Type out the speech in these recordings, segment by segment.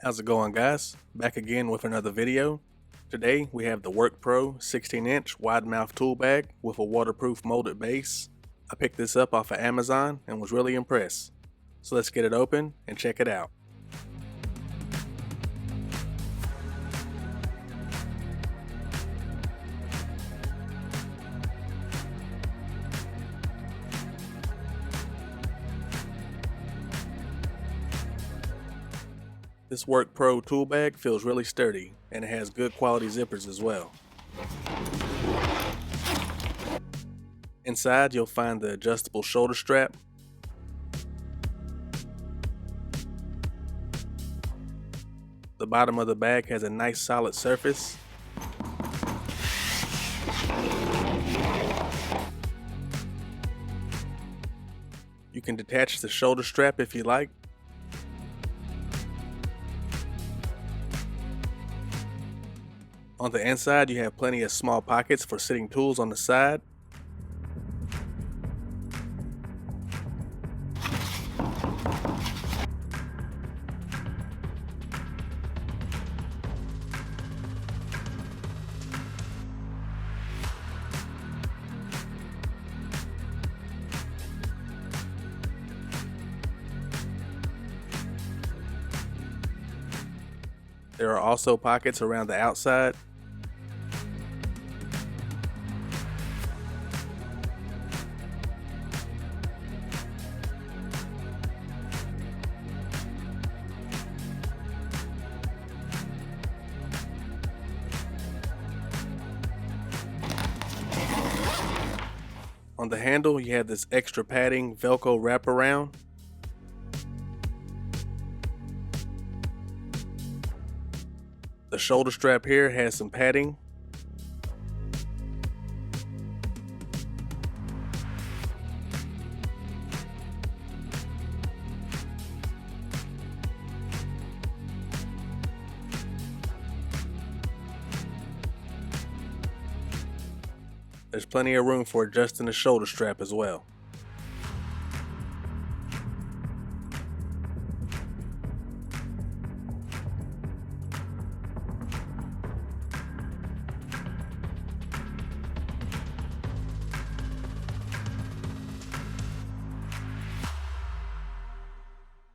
How's it going, guys? Back again with another video. Today we have the WORKPRO 16-inch wide mouth tool bag with a waterproof molded base. I picked this up off of Amazon and was really impressed. So let's get it open and check it out. This WORKPRO tool bag feels really sturdy and it has good quality zippers as well. Inside you'll find the adjustable shoulder strap, the bottom of the bag has a nice solid surface. You can detach the shoulder strap if you like. On the inside, you have plenty of small pockets for sitting tools on the side. There are also pockets around the outside. On the handle, you have this extra padding Velcro wraparound. The shoulder strap here has some padding. There's plenty of room for adjusting the shoulder strap as well.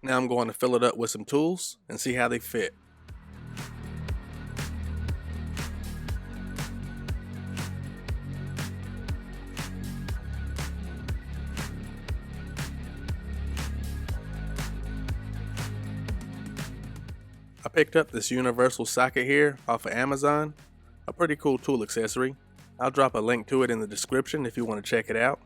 Now I'm going to fill it up with some tools and see how they fit. I picked up this universal socket here off of Amazon, a pretty cool tool accessory. I'll drop a link to it in the description if you want to check it out.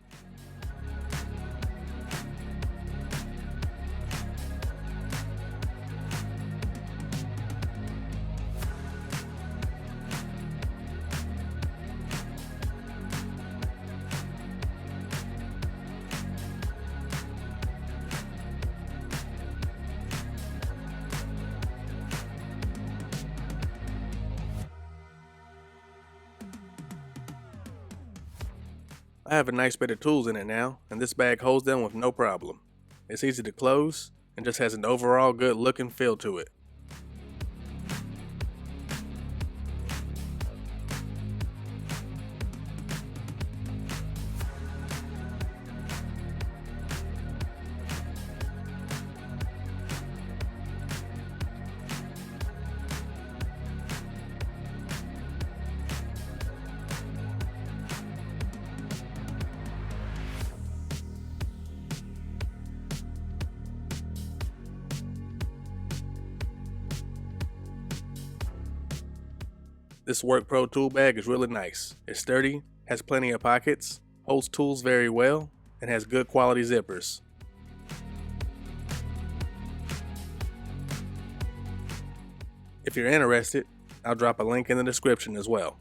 I have a nice bit of tools in it now, and this bag holds them with no problem. It's easy to close and just has an overall good look and feel to it. This WORKPRO tool bag is really nice. It's sturdy, has plenty of pockets, holds tools very well, and has good quality zippers. If you're interested, I'll drop a link in the description as well.